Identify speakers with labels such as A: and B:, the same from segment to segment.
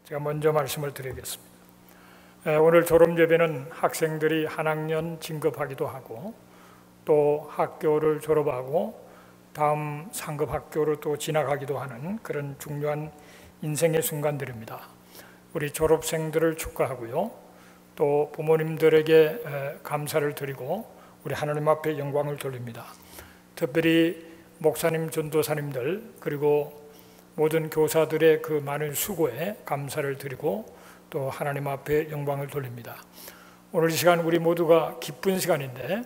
A: 제가 먼저 말씀을 드리겠습니다. 오늘 졸업 예배는 학생들이 한 학년 진급하기도 하고 또 학교를 졸업하고 다음 상급 학교로 또 지나가기도 하는 그런 중요한 인생의 순간들입니다. 우리 졸업생들을 축하하고요. 또 부모님들에게 감사를 드리고 우리 하나님 앞에 영광을 돌립니다. 특별히 목사님, 전도사님들 그리고 모든 교사들의 그 많은 수고에 감사를 드리고 또 하나님 앞에 영광을 돌립니다. 오늘 이 시간 우리 모두가 기쁜 시간인데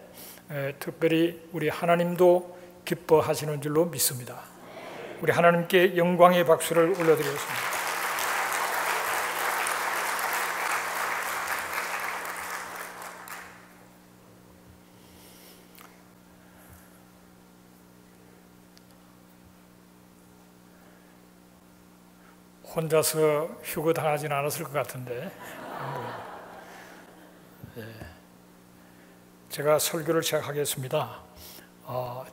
A: 특별히 우리 하나님도 기뻐하시는 줄로 믿습니다. 우리 하나님께 영광의 박수를 올려드리겠습니다. 혼자서 휴거 당하지는 않았을 것 같은데 제가 설교를 시작하겠습니다.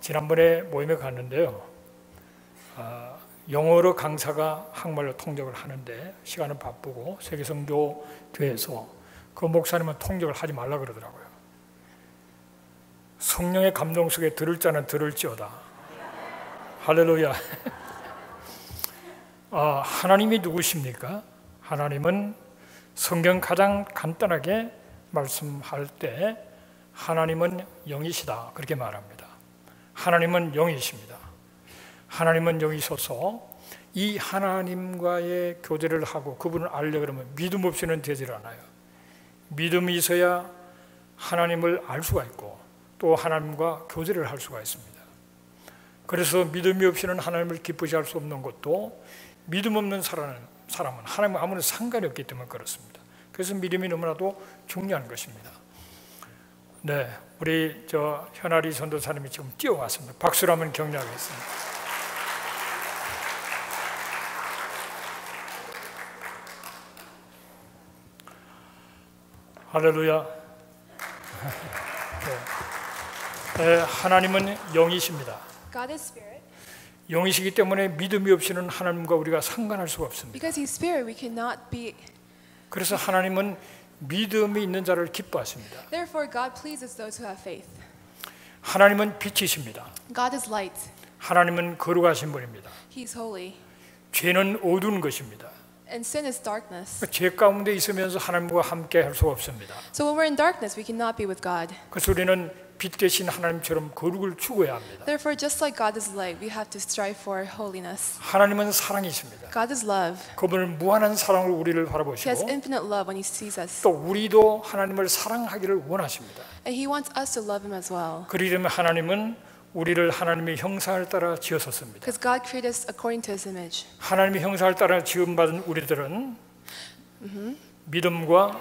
A: 지난번에 모임에 갔는데요. 영어로 강사가 한국말로 통역을 하는데 시간은 바쁘고 세계선교교회에서 그 목사님은 통역을 하지 말라 그러더라고요. 성령의 감동 속에 들을 자는 들을지어다. 할렐루야. 하나님이 누구십니까? 하나님은 성경 가장 간단하게 말씀할 때 하나님은 영이시다 그렇게 말합니다. 하나님은 영이십니다. 하나님은 영이셔서 이 하나님과의 교제를 하고 그분을 알려 그러면 믿음 없이는 되질 않아요. 믿음이 있어야 하나님을 알 수가 있고 또 하나님과 교제를 할 수가 있습니다. 그래서 믿음이 없이는 하나님을 기쁘시 할 수 없는 것도 믿음 없는 사람은 하나님과 아무런 상관이 없기 때문에 그렇습니다. 그래서 믿음이 너무나도 중요한 것입니다. 네, 우리 현아리 전도사님이 지금 뛰어왔습니다. 박수로 한번 격려하겠습니다. 할렐루야. 네, 하나님은 영이십니다.
B: God is spirit.
A: 영이시기 때문에 믿음이 없이는 하나님과 우리가 상관할 수가 없습니다.
B: Because He's spirit, we cannot be.
A: 그래서 하나님은 믿음이 있는 자를 기뻐하십니다.
B: Therefore, God pleases those who have faith.
A: 하나님은 빛이십니다.
B: God is light.
A: 하나님은 거룩하신 분입니다.
B: He's holy.
A: 죄는 어두운 것입니다.
B: And sin is darkness.
A: 죄 가운데 있으면서 하나님과 함께 할 수가 없습니다.
B: So when we're in darkness, we cannot be with God.
A: 그래서 우리는 빛 대신 하나님처럼 거룩을 추구해야 합니다.
B: Therefore, just like God is light, we have to strive for holiness.
A: 하나님은 사랑이십니다.
B: God is love.
A: 그분은 무한한 사랑으로 우리를
B: He has
A: 바라보시고
B: infinite love when He sees us.
A: 또 우리도 하나님을 사랑하기를 원하십니다.
B: And He wants us to love Him as well.
A: 그러려면 하나님은 우리를 하나님의 형상을 따라 지으셨습니다.
B: Because God created us according to His image.
A: 하나님의 형상을 따라 지음받은 우리들은 믿음과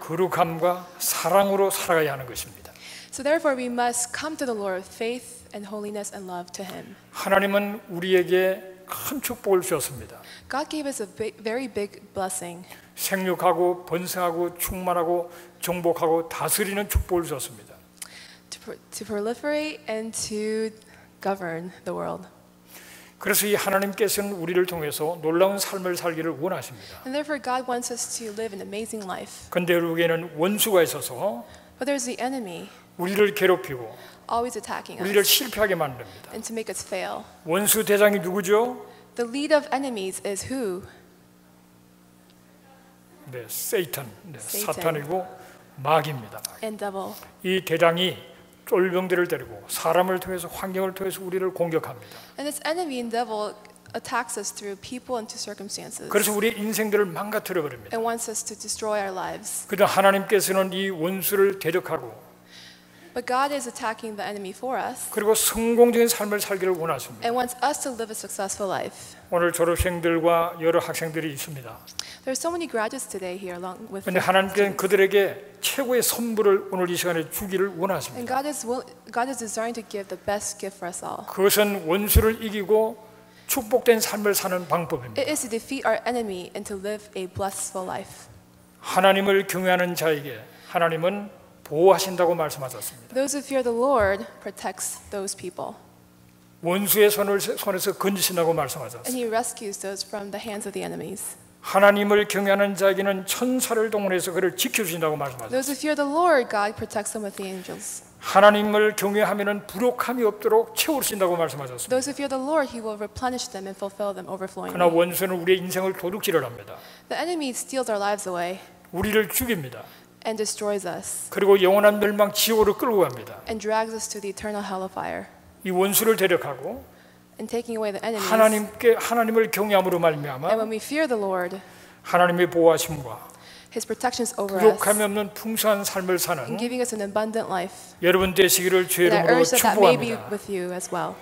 A: 거룩함과 사랑으로 살아가야 하는 것입니다.
B: So therefore, we must come to the Lord with faith and holiness and love to Him.
A: 하나님은 우리에게 큰 축복을 주셨습니다.
B: God gave us a very big blessing.
A: 생육하고 번성하고 충만하고 정복하고 다스리는 축복을 주셨습니다.
B: To proliferate and to govern the world.
A: 그래서 이 하나님께서는 우리를 통해서 놀라운 삶을 살기를 원하십니다.
B: And therefore God wants us to live an amazing life.
A: 그런데 우리에게는 원수가 있어서
B: But there's the enemy
A: 우리를 괴롭히고
B: always attacking
A: 우리를
B: us
A: 실패하게 만듭니다.
B: and to make us fail.
A: 원수 대장이 누구죠?
B: The lead of enemies is who?
A: 네, 세이탄,
B: Satan.
A: 사탄이고 마귀입니다.
B: And devil.
A: 이 대장이 쫄병들을 데리고 사람을 통해서 환경을 통해서 우리를 공격합니다.
B: And this enemy and devil attacks us through people and to circumstances.
A: 그래서 우리의 인생들을 망가뜨려 버립니다.
B: And wants us to destroy our lives.
A: 그러나 하나님께서는 이 원수를 대적하고
B: But God is attacking the enemy for us
A: 그리고 성공적인 삶을 살기를 원하십니다.
B: and wants us to live a successful life.
A: 오늘 졸업생들과 여러 학생들이 있습니다.
B: There are so many graduates today here along with
A: 그런데 하나님께서는 그들에게 최고의 선물을 오늘 이 시간에 주기를
B: And
A: 원하십니다.
B: God is designed to give the best gift for us all.
A: 그것은 원수를 이기고 축복된 삶을 사는 방법입니다.
B: It is to defeat our enemy and to live a blissful life.
A: 하나님을 경외하는 자에게 하나님은 보호하신다고 말씀하셨습니다.
B: Those who fear the Lord protects those people.
A: 원수의 손에서 건지신다고
B: And
A: 말씀하셨습니다.
B: He rescues those from the hands of the enemies.
A: 하나님을 경외하는 자에게는 천사를 동원해서 그를 지켜주신다고 말씀하셨습니다.
B: Those who fear the Lord, God protects them with the angels.
A: 하나님을 경외하면은 부족함이 없도록 채우신다고 말씀하셨습니다.
B: Those who fear the Lord, He will replenish them and fulfill them overflowingly.
A: 그러나 원수는 우리의 인생을 도둑질을 합니다.
B: The enemy steals our lives away
A: 우리를 죽입니다.
B: and destroys us
A: 그리고 영원한 멸망 지옥으로 끌고 갑니다.
B: and drags us to the eternal hell of fire.
A: 이 원수를 대적하고
B: And taking away the enemies.
A: 하나님을 경외함으로
B: And
A: 말미암아
B: when we fear the Lord,
A: 하나님의 보호하심과
B: His protections over us
A: 부족함이 없는 풍성한 삶을
B: and
A: 사는
B: giving us an abundant life.
A: 여러분 되시기를 주의
B: And I
A: 이름으로
B: urge that may be
A: 축복합니다.
B: with you as well.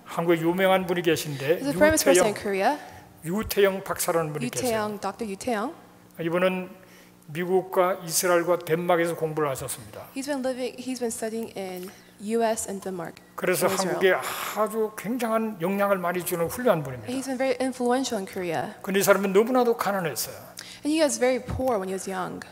A: 한국에 유명한 분이 계신데
B: There's a famous person in Korea,
A: 유태영 박사라는 분이
B: Yu
A: 계세요.
B: Taeyong, Dr. Yu Taeyong.
A: 이분은 미국과 이스라엘과 덴마크에서 공부를 하셨습니다.
B: He's been studying in U.S. and Denmark.
A: 그래서
B: and Israel.
A: 한국에 아주 굉장한 영향을 많이 주는 훌륭한 분입니다.
B: And he's been very influential in Korea.
A: 근데 이 사람은 너무나도 가난했어요.
B: And he was very poor when he was young.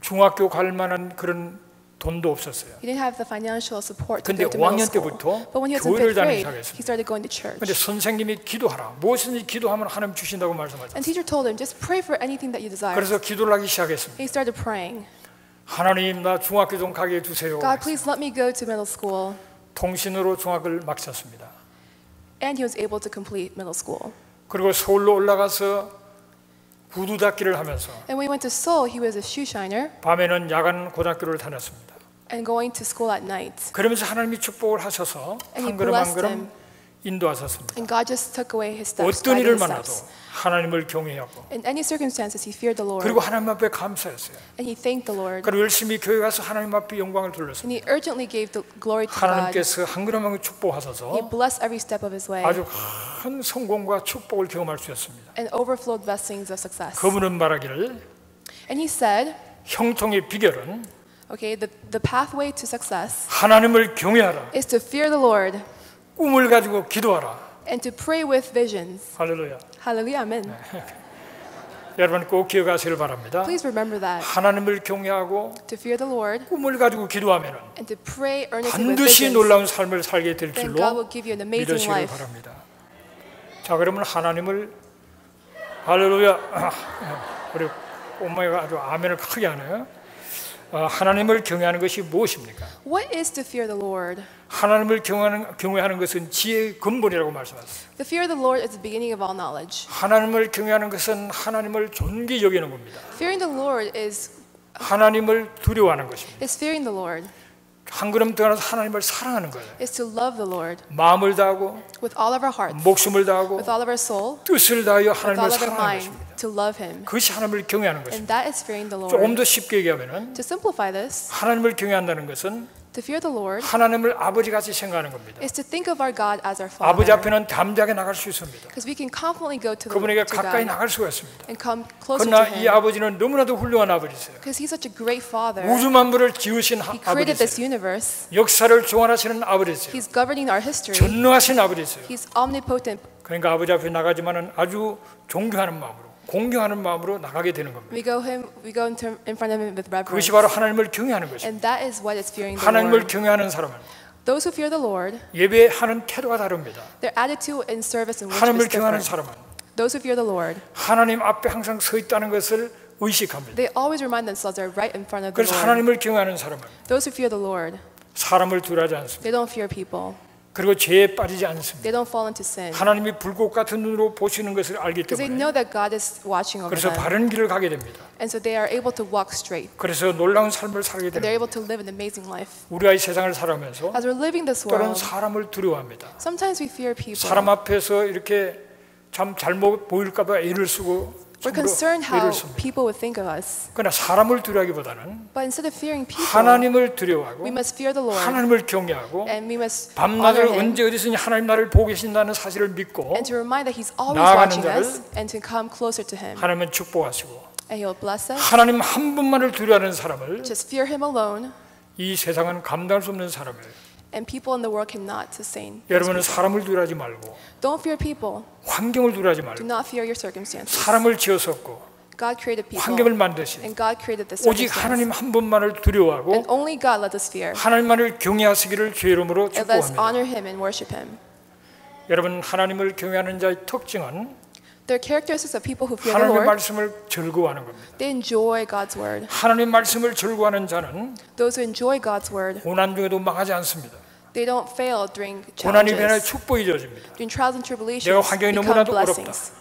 A: 중학교 갈 만한 그런 돈도 없었어요.
B: He didn't have the financial support to
A: 근데
B: go to middle
A: 5학년
B: school.
A: 때부터
B: But when he was in
A: 교회를
B: 5th
A: 다니기
B: grade,
A: 시작했습니다.
B: he started going to church.
A: 근데 선생님이 기도하라. 무엇이든지 기도하면 하나님 주신다고 말씀하셨어요.
B: And teacher told him, just pray for anything that you desire.
A: 그래서 기도를 하기 시작했습니다.
B: He started praying.
A: 하나님 나 중학교 좀 가게 해주세요.
B: God, please let me go to middle school.
A: 통신으로 중학을 마쳤습니다.
B: And he was able to complete middle school.
A: 그리고 서울로 올라가서 구두 닦기를 하면서
B: And when he went to Seoul, he was a shoe shiner
A: 밤에는 야간 고등학교를 다녔습니다.
B: and going to school at night.
A: 그러면서 하나님이 축복을 하셔서
B: And he
A: 한 걸음 한
B: blessed
A: 걸음
B: him.
A: 인도하셨습니다.
B: And God just took away his steps,
A: 어떤 일을
B: guiding his
A: 만나도
B: steps.
A: 하나님을 경외하고
B: In any circumstances, he feared the Lord.
A: 그리고 하나님 앞에 감사했어요.
B: And he thanked the Lord.
A: 그리고 열심히 교회 가서 하나님 앞에 영광을 돌렸습니다.
B: And he urgently gave the glory to God.
A: 하나님께서 한 걸음 한 걸음
B: He
A: 축복하셔서
B: blessed every step of his way
A: 아주 큰 성공과 축복을 경험할 수 있었습니다.
B: and overflowed blessings of success.
A: 그분은 말하기를
B: And he said,
A: 형통의 비결은
B: okay, the pathway to success
A: 하나님을 경외하라.
B: is to fear the Lord
A: 꿈을 가지고 기도하라.
B: and to pray with visions.
A: 할렐루야.
B: Hallelujah, amen.
A: 여러분 꼭 기억하시길 바랍니다.
B: Please remember that.
A: 하나님을 경외하고
B: To fear the Lord
A: 꿈을 가지고 기도하면
B: and to pray earnestly with
A: 반드시
B: visions,
A: 놀라운 삶을 살게 될
B: then
A: 줄로
B: God will give you an amazing
A: 믿으시길
B: life.
A: 바랍니다. 자, 그러면 하나님을 할렐루야. 우리 엄마가 아주 아멘을 크게 하네요. 하나님을 경외하는 것이 무엇입니까?
B: What is to fear the Lord?
A: 하나님을 경외하는 것은 지혜의 근본이라고 말씀하셨어요.
B: To fear the Lord is the beginning of all knowledge.
A: 하나님을 경외하는 것은 하나님을 존귀 여기는 겁니다.
B: Fearing the Lord is
A: 하나님을 두려워하는 것입니다.
B: fearing the Lord.
A: 한 걸음 더 나아서 하나님을 사랑하는 거예요.
B: Is to love the Lord
A: 마음을 다하고
B: with all of our hearts,
A: 목숨을 다하고
B: with all of our soul,
A: 뜻을 다하여
B: with all
A: 하나님을
B: of our
A: 사랑하는
B: mind,
A: 것입니다.
B: to love Him.
A: 그것이 하나님을 경외하는 것입니다.
B: And that is fearing the
A: 조금
B: Lord.
A: 더 쉽게 얘기하면은
B: To simplify this,
A: 하나님을 경외한다는 것은
B: to fear the Lord
A: 하나님을 아버지같이 생각하는 겁니다.
B: is to think of our God as our
A: 아버지
B: Father.
A: 앞에는 담대하게 나갈 수 있습니다.
B: Because we can confidently go to
A: 그분에게
B: to
A: 가까이
B: God
A: 나갈 수가 있습니다.
B: and come closer to
A: 그러나 이
B: Him.
A: 아버지는 너무나도 훌륭한 아버지세요.
B: Because He's such a great Father.
A: 우주 만물을 지으신
B: He created this
A: 아버지세요.
B: universe.
A: 역사를 주관하시는 아버지세요.
B: He's governing our history.
A: 전능하신 아버지세요.
B: He's omnipotent.
A: 그러니까 아버지 앞에 나가지만은 아주 존경하는 마음으로, 공경하는 마음으로 나가게 되는 겁니다.
B: We go in front of Him with reverence.
A: 그것이 바로 하나님을 경외하는 것입니다.
B: And that is what is fearing the
A: 하나님을
B: Lord.
A: 경외하는 사람은
B: Those who fear the Lord,
A: 예배하는 태도가 다릅니다.
B: their attitude in service and worship
A: 하나님을
B: is
A: 경외하는
B: different.
A: 사람은
B: Those who fear the Lord,
A: 하나님 앞에 항상 서 있다는 것을 의식합니다.
B: they always remind themselves they're right in front of the
A: 그래서
B: Lord.
A: 하나님을 경외하는 사람은
B: Those who fear the Lord,
A: 사람을 두려워하지 않습니다.
B: they don't fear people.
A: 그리고 죄에 빠지지 않습니다.
B: They don't fall into sin.
A: 하나님이 불꽃 같은 눈으로 보시는 것을 알기
B: Because they
A: 때문에
B: know that God is watching over
A: 그래서
B: them.
A: 바른 길을 가게 됩니다.
B: And so they are able to walk straight.
A: 그래서 놀라운 삶을 살게
B: And they're
A: 됩니다.
B: able to live an amazing life.
A: 우리가 이 세상을 살아가면서
B: As we're living this
A: 때로는
B: world,
A: 사람을 두려워합니다.
B: sometimes we fear people.
A: 사람 앞에서 이렇게 참 잘못 보일까 봐 애를 쓰고
B: We're
A: 참으로
B: concerned
A: 애를
B: how
A: 씁니다.
B: people would think of us.
A: 그러나 사람을 두려워하기보다는
B: But instead of fearing people,
A: 하나님을 두려워하고
B: we must fear the Lord.
A: 하나님을 경외하고
B: And we must
A: 밤낮을
B: honor Him.
A: 언제 어디서든지 하나님 나를 보고 계신다는 사실을 믿고
B: And to remind that He's always
A: 나아가는
B: watching
A: 자를
B: us. And to come closer to Him.
A: 하나님은 축복하시고
B: And He'll bless us.
A: 하나님 한 분만을 두려워하는 사람을
B: Just fear Him alone.
A: 이 세상은 감당할 수 없는 사람을
B: And people in the world cannot sustain.
A: 여러분은 사람을 두려워하지 말고
B: Don't fear people.
A: 환경을 두려워하지
B: Do
A: 말고
B: not fear your circumstances.
A: 사람을 지었었고
B: God created people.
A: 환경을 만드신
B: And God created the
A: 오직
B: circumstance.
A: 하나님 한 분만을 두려워하고
B: And only God let us fear.
A: 하나님만을 경외하시기를 주의 이름으로
B: And let us
A: 축복합니다.
B: honor Him and worship Him.
A: 여러분 하나님을 경외하는 자의 특징은
B: They're characteristics of people who fear the
A: 하나님의
B: Lord.
A: 말씀을 즐거워하는 겁니다.
B: They enjoy God's word.
A: 하나님의 말씀을 즐거워하는 자는
B: Those who enjoy God's word,
A: 고난 중에도 망하지 않습니다.
B: they don't fail during
A: 고난이 변해
B: challenges,
A: 축복이 되어집니다.
B: during trials and
A: 내가
B: tribulations.
A: 환경이
B: Become
A: 너무나도
B: blessings.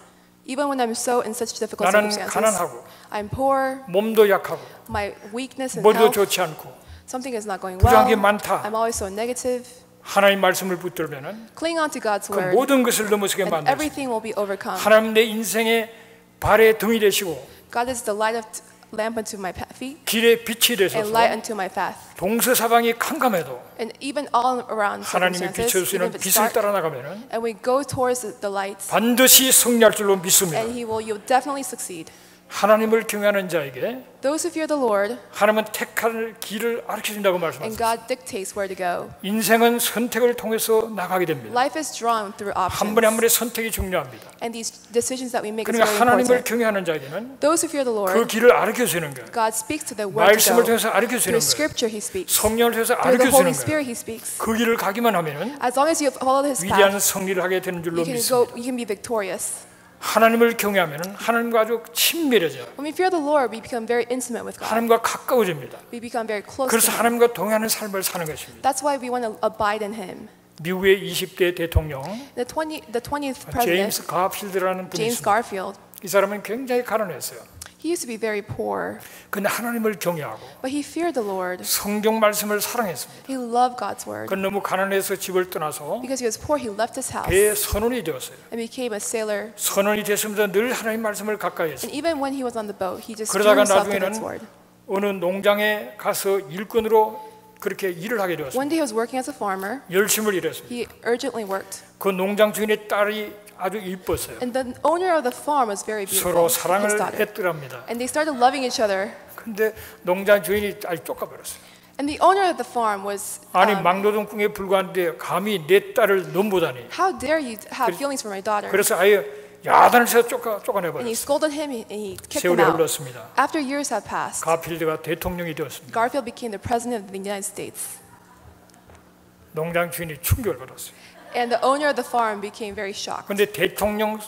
B: Even when I'm so in such difficult
A: 나는
B: circumstances,
A: 가난하고
B: I'm poor.
A: 몸도 약하고
B: My weakness and
A: 머리도
B: health,
A: 좋지 않고
B: something is not going
A: 부족한
B: well.
A: 게 많다.
B: I'm always so negative.
A: 하나님 말씀을 붙들면은
B: Cling on to God's
A: 그
B: word,
A: 모든 것을 넘어서게
B: and
A: 만드십니다.
B: everything will be overcome.
A: 하나님 내 인생의 발의 등이 되시고
B: God is the light of lamp unto my feet
A: 길의 빛이
B: and
A: 되셔서
B: light unto my path.
A: 동서사방이 캄캄해도
B: And even all around
A: 하나님이
B: circumstances,
A: 비춰주시는
B: even if it's
A: 빛을
B: dark,
A: 따라 나가면은
B: and we go towards the light,
A: 반드시 승리할 줄로 믿습니다.
B: and you'll definitely succeed.
A: 하나님을 경외하는 자에게
B: Those who fear the Lord,
A: 하나님은 택할 길을 알려준다고
B: and
A: 말씀하셨습니다.
B: God dictates where to go.
A: 인생은 선택을 통해서 나가게 됩니다.
B: Life is drawn through
A: 한 번에 한
B: options,
A: 번의 선택이 중요합니다.
B: and these decisions that we make is
A: 그러니까
B: very
A: 하나님을
B: important.
A: 경외하는 자에게는
B: Those who fear the
A: 그
B: Lord,
A: 길을 알려주시는 거예요.
B: God speaks to the word to
A: 말씀을
B: go.
A: 통해서 알려주시는
B: Through
A: 거예요.
B: Scripture, He speaks.
A: 성령을 통해서
B: Through the Holy
A: 알려주시는
B: Spirit,
A: 거예요.
B: He speaks.
A: 그 길을 가기만 하면은
B: As long as you follow His
A: 위대한
B: path,
A: 승리를 하게 되는 줄로
B: you
A: 믿습니다.
B: can be victorious.
A: 하나님을 경외하면은 하나님과 아주 친밀해져요.
B: When we fear the Lord, we become very intimate with God.
A: 하나님과 가까워집니다.
B: We become very close
A: 그래서
B: to Him.
A: 하나님과 동행하는 삶을 사는 것입니다.
B: That's why we want to abide in Him.
A: 미국의 20대 대통령
B: The 20th president,
A: 제임스 가필드라는 분이
B: James
A: 있습니다.
B: Garfield,
A: 이 사람은 굉장히 가난했어요.
B: he used to be very poor,
A: 근데 하나님을 경외하고
B: but he feared the Lord.
A: 성경 말씀을 사랑했습니다.
B: He loved God's word.
A: 그건 너무 가난해서 집을 떠나서
B: Because he was poor, he left his house
A: 배의 선원이 되었어요.
B: and became a sailor.
A: 선원이 됐으면서 늘 하나님 말씀을 가까이 했어요.
B: And even when he was on the boat, he just drew
A: 그러다가
B: himself to
A: 나중에는
B: God's word.
A: 어느 농장에 가서 일꾼으로 그렇게 일을 하게 되었어요.
B: One day he was working as a farmer.
A: 열심을 일했습니다.
B: He urgently worked.
A: 그 농장 주인의 딸이 아주 이뻤어요.
B: And the owner of the farm was very
A: 서로
B: beautiful, his
A: 사랑을
B: daughter.
A: 했더랍니다.
B: And they started loving each other.
A: 근데 농장 주인이 아주 쫓아버렸어요.
B: And the owner of the farm was,
A: 아니 막노동꾼에 불과한데 감히 내 딸을 넘보다니.
B: how dare you have feelings for my daughter?
A: 그래서 아예 야단을 쳐서
B: And he
A: 쫓아내버렸어요.
B: scolded him and he kicked him
A: 세월이
B: out.
A: 흘렀습니다.
B: After years had passed,
A: 가필드가 대통령이 되었습니다.
B: Garfield became the president of the United States.
A: 농장 주인이 충격을 받았어요.
B: And the owner of the farm became very shocked.
A: 그런데 대통령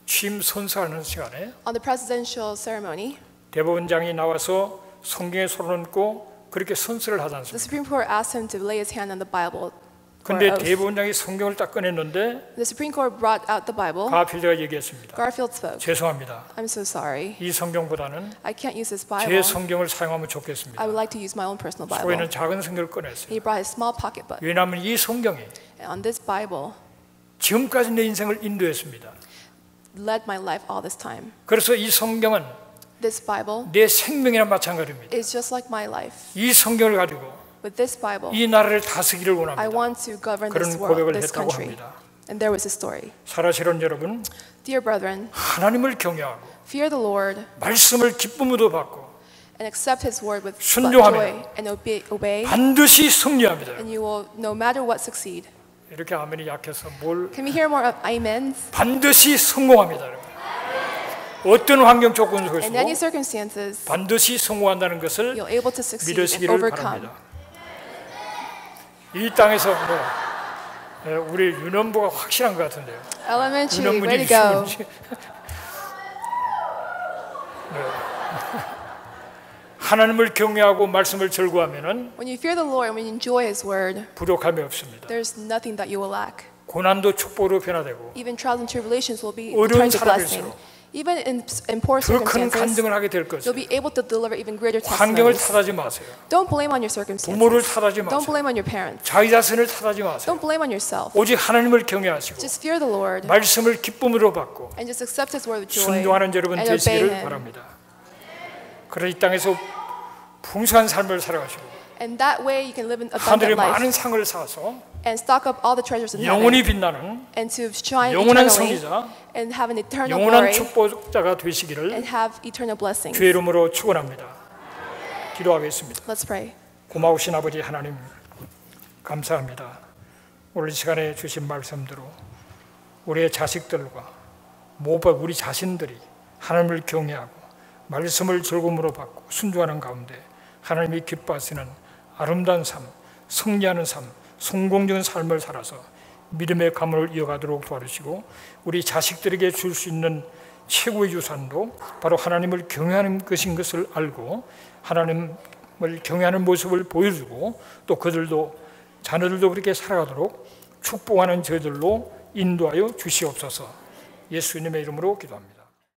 A: 취임 선서하는 시간에
B: On the presidential ceremony,
A: 대법원장이 나와서 성경에 손을 얹고 그렇게 선서를 하지
B: the
A: 않습니다.
B: Supreme Court asked him to lay his hand on the Bible. for
A: 그런데
B: oath.
A: 대법원장이 성경을 딱 꺼냈는데
B: The Supreme Court brought out the Bible.
A: 가필드가 얘기했습니다.
B: Garfield spoke.
A: 죄송합니다.
B: I'm so sorry.
A: 이 성경보다는
B: I can't use this
A: 제
B: Bible.
A: 성경을 사용하면 좋겠습니다.
B: I would like to use my own personal Bible.
A: 소에는 작은 성경을 꺼냈어요.
B: He brought his small pocketbook.
A: 왜냐하면 이 성경이
B: And on this Bible,
A: 지금까지 내 인생을 인도했습니다.
B: led my life all this time.
A: 그래서 이 성경은
B: This Bible
A: 내 생명이나 마찬가지입니다.
B: is just like my life.
A: 이 성경을 가지고
B: With this Bible,
A: 이 나라를 다스리기를
B: I
A: 원합니다.
B: want to govern
A: 그런
B: this world,
A: 고백을
B: this
A: 했다고
B: country.
A: 합니다.
B: And there was a story.
A: 사랑하시는 여러분,
B: Dear brethren,
A: 하나님을 경외하고
B: fear the Lord
A: 말씀을 기쁨으로 받고
B: and accept His word with
A: 순종하며
B: joy and obey,
A: 반드시 승리합니다.
B: and you will, no matter what, succeed.
A: 이렇게 아멘이 약해서 뭘
B: Can we hear more of amens?
A: 반드시 성공합니다. 여러분. 어떤 환경 조건
B: In any
A: 속에서도
B: circumstances,
A: 반드시 성공한다는 것을
B: you're able to succeed and
A: 믿으시기를
B: overcome.
A: 바랍니다. 이 땅에서 우리 윤원부가 확실한 것 같은데요.
B: Elementary, way
A: 윤원부님
B: to go.
A: 하나님을 경외하고 말씀을 즐거워하면은
B: When you fear the Lord and when you enjoy His word,
A: 부족함이 없습니다.
B: there's nothing that you will lack.
A: 고난도 축복으로 변화되고
B: Even trials and tribulations will be
A: 어려운
B: turned to blessing.
A: 사람일수록
B: Even in poor
A: 더 큰
B: circumstances,
A: 간증을 하게 될
B: you'll
A: 것이에요.
B: be able to deliver even greater
A: 환경을
B: testimonies.
A: 탓하지 마세요.
B: Don't blame on your
A: 부모를
B: circumstances.
A: 탓하지
B: Don't
A: 마세요.
B: blame on your parents.
A: 자기 자신을 탓하지 마세요.
B: Don't blame on yourself.
A: 오직 하나님을 경외하시고
B: Just fear the Lord
A: 말씀을 기쁨으로 받고
B: and just accept His word with joy
A: 순종하는 여러분
B: and obey
A: 되시기를
B: Him.
A: 바랍니다. 그래서 이 땅에서 풍성한 삶을 살아가시고
B: And that way you can live an
A: 하늘에
B: abundant
A: 많은
B: life
A: 상을 쌓아서
B: and stock up all the treasures in
A: 영원히
B: heaven
A: 빛나는
B: and to shine
A: 영원한
B: eternally
A: 성리자,
B: and have an eternal
A: 영원한
B: glory
A: 축복자가 되시기를
B: and have eternal blessings.
A: 주의 이름으로 축원합니다. 기도하겠습니다.
B: Let's pray.
A: 고마우신 아버지 하나님 감사합니다. 오늘 이 시간에 주신 말씀대로 우리의 자식들과 무엇보다 우리 자신들이 하나님을 경외하고 말씀을 즐거움으로 받고 순종하는 가운데 하나님이 기뻐하시는 아름다운 삶, 승리하는 삶, 성공적인 삶을 살아서 믿음의 가문을 이어가도록 도와주시고 우리 자식들에게 줄 수 있는 최고의 유산도 바로 하나님을 경외하는 것인 것을 알고 하나님을 경외하는 모습을 보여주고 또 그들도 자녀들도 그렇게 살아가도록 축복하는 저희들로 인도하여 주시옵소서. 예수님의 이름으로 기도합니다.